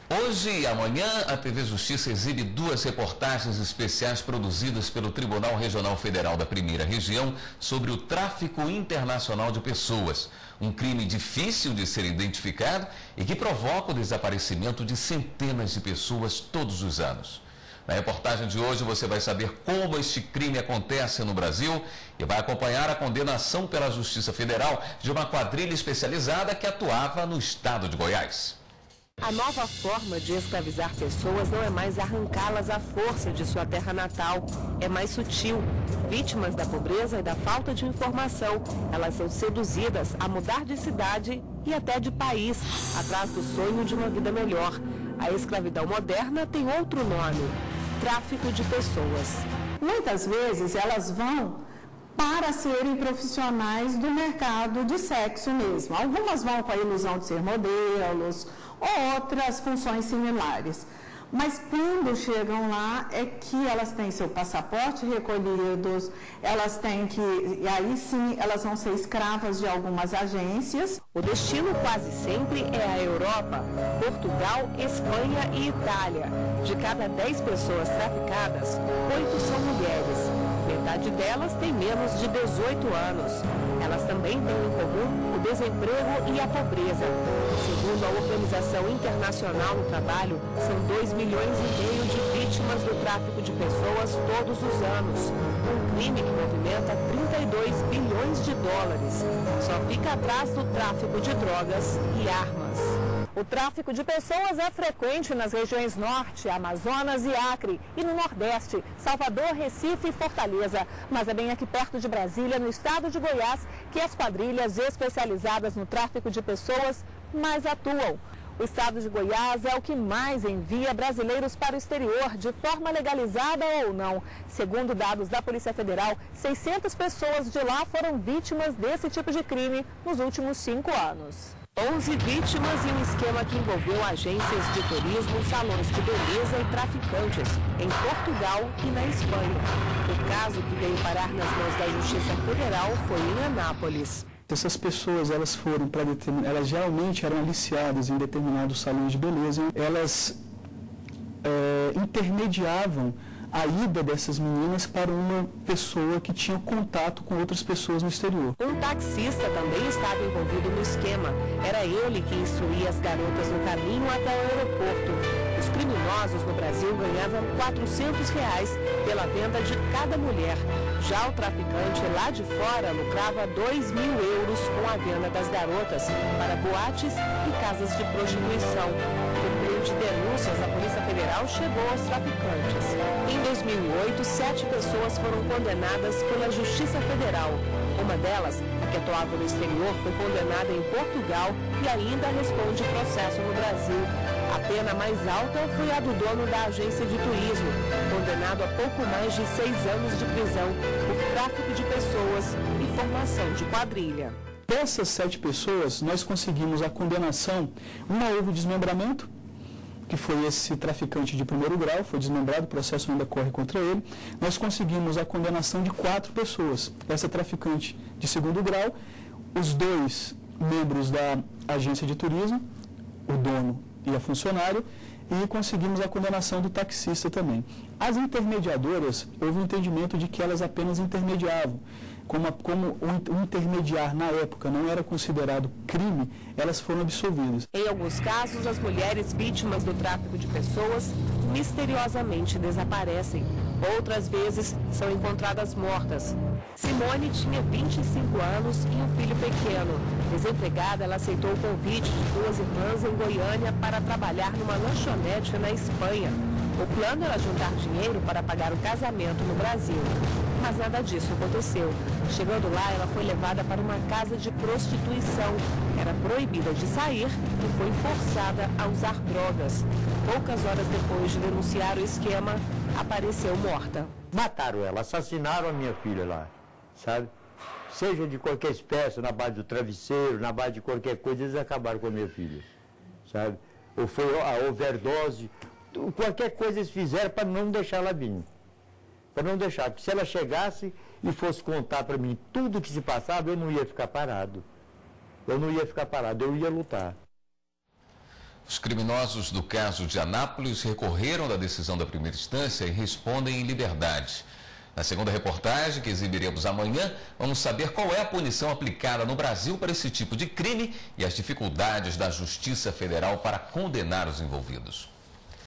Hoje e amanhã, a TV Justiça exibe 2 reportagens especiais produzidas pelo Tribunal Regional Federal da Primeira Região sobre o tráfico internacional de pessoas. Um crime difícil de ser identificado e que provoca o desaparecimento de centenas de pessoas todos os anos. Na reportagem de hoje você vai saber como este crime acontece no Brasil e vai acompanhar a condenação pela Justiça Federal de uma quadrilha especializada que atuava no estado de Goiás. A nova forma de escravizar pessoas não é mais arrancá-las à força de sua terra natal. É mais sutil. Vítimas da pobreza e da falta de informação, elas são seduzidas a mudar de cidade e até de país, atrás do sonho de uma vida melhor. A escravidão moderna tem outro nome: tráfico de pessoas. Muitas vezes elas vão para serem profissionais do mercado de sexo mesmo. Algumas vão com a ilusão de ser modelos ou outras funções similares. Mas quando chegam lá é que elas têm seu passaporte recolhidos, elas têm que, e aí sim, elas vão ser escravas de algumas agências. O destino quase sempre é a Europa, Portugal, Espanha e Itália. De cada 10 pessoas traficadas, 8 são mulheres. Metade delas tem menos de 18 anos. Elas também têm em comum o desemprego e a pobreza. Segundo a Organização Internacional do Trabalho, são 2,5 milhões de vítimas do tráfico de pessoas todos os anos. Um crime que movimenta 32 bilhões de dólares. Só fica atrás do tráfico de drogas e armas. O tráfico de pessoas é frequente nas regiões Norte, Amazonas e Acre, e no Nordeste, Salvador, Recife e Fortaleza. Mas é bem aqui perto de Brasília, no estado de Goiás, que as quadrilhas especializadas no tráfico de pessoas mais atuam. O estado de Goiás é o que mais envia brasileiros para o exterior, de forma legalizada ou não. Segundo dados da Polícia Federal, 600 pessoas de lá foram vítimas desse tipo de crime nos últimos 5 anos. 11 vítimas em um esquema que envolveu agências de turismo, salões de beleza e traficantes em Portugal e na Espanha. O caso que veio parar nas mãos da Justiça Federal foi em Anápolis. Essas pessoas, elas geralmente eram aliciadas em determinados salões de beleza. Elas intermediavam a ida dessas meninas para uma pessoa que tinha contato com outras pessoas no exterior. Um taxista também estava envolvido no esquema. Era ele que instruía as garotas no caminho até o aeroporto. Os criminosos no Brasil ganhavam R$400 pela venda de cada mulher. Já o traficante lá de fora lucrava 2.000 euros com a venda das garotas para boates e casas de prostituição. Por meio de denúncias, a Polícia Federal chegou aos traficantes. Em 2008, 7 pessoas foram condenadas pela Justiça Federal. Uma delas, a que atuava no exterior, foi condenada em Portugal e ainda responde processo no Brasil. A pena mais alta foi a do dono da agência de turismo, condenado a pouco mais de 6 anos de prisão por tráfico de pessoas e formação de quadrilha. Dessas 7 pessoas, nós conseguimos a condenação. Uma houve desmembramento, que foi esse traficante de primeiro grau, foi desmembrado, o processo ainda corre contra ele. Nós conseguimos a condenação de 4 pessoas. Essa traficante de segundo grau, os 2 membros da agência de turismo, o dono e a funcionária, e conseguimos a condenação do taxista também. As intermediadoras, houve um entendimento de que elas apenas intermediavam. Como o intermediar na época não era considerado crime, elas foram absolvidas. Em alguns casos, as mulheres vítimas do tráfico de pessoas misteriosamente desaparecem. Outras vezes são encontradas mortas. Simone tinha 25 anos e um filho pequeno. Desempregada, ela aceitou o convite de 2 irmãs em Goiânia para trabalhar numa lanchonete na Espanha. O plano era juntar dinheiro para pagar o casamento no Brasil. Mas nada disso aconteceu. Chegando lá, ela foi levada para uma casa de prostituição. Era proibida de sair e foi forçada a usar drogas. Poucas horas depois de denunciar o esquema, apareceu morta. Mataram ela, assassinaram a minha filha lá, sabe? Seja de qualquer espécie, na base do travesseiro, na base de qualquer coisa, eles acabaram com a minha filha, sabe? Ou foi a overdose, qualquer coisa eles fizeram para não deixar ela vir. Para não deixar, porque se ela chegasse e fosse contar para mim tudo o que se passava, eu não ia ficar parado. Eu não ia ficar parado, eu ia lutar. Os criminosos do caso de Anápolis recorreram da decisão da primeira instância e respondem em liberdade. Na segunda reportagem, que exibiremos amanhã, vamos saber qual é a punição aplicada no Brasil para esse tipo de crime e as dificuldades da Justiça Federal para condenar os envolvidos.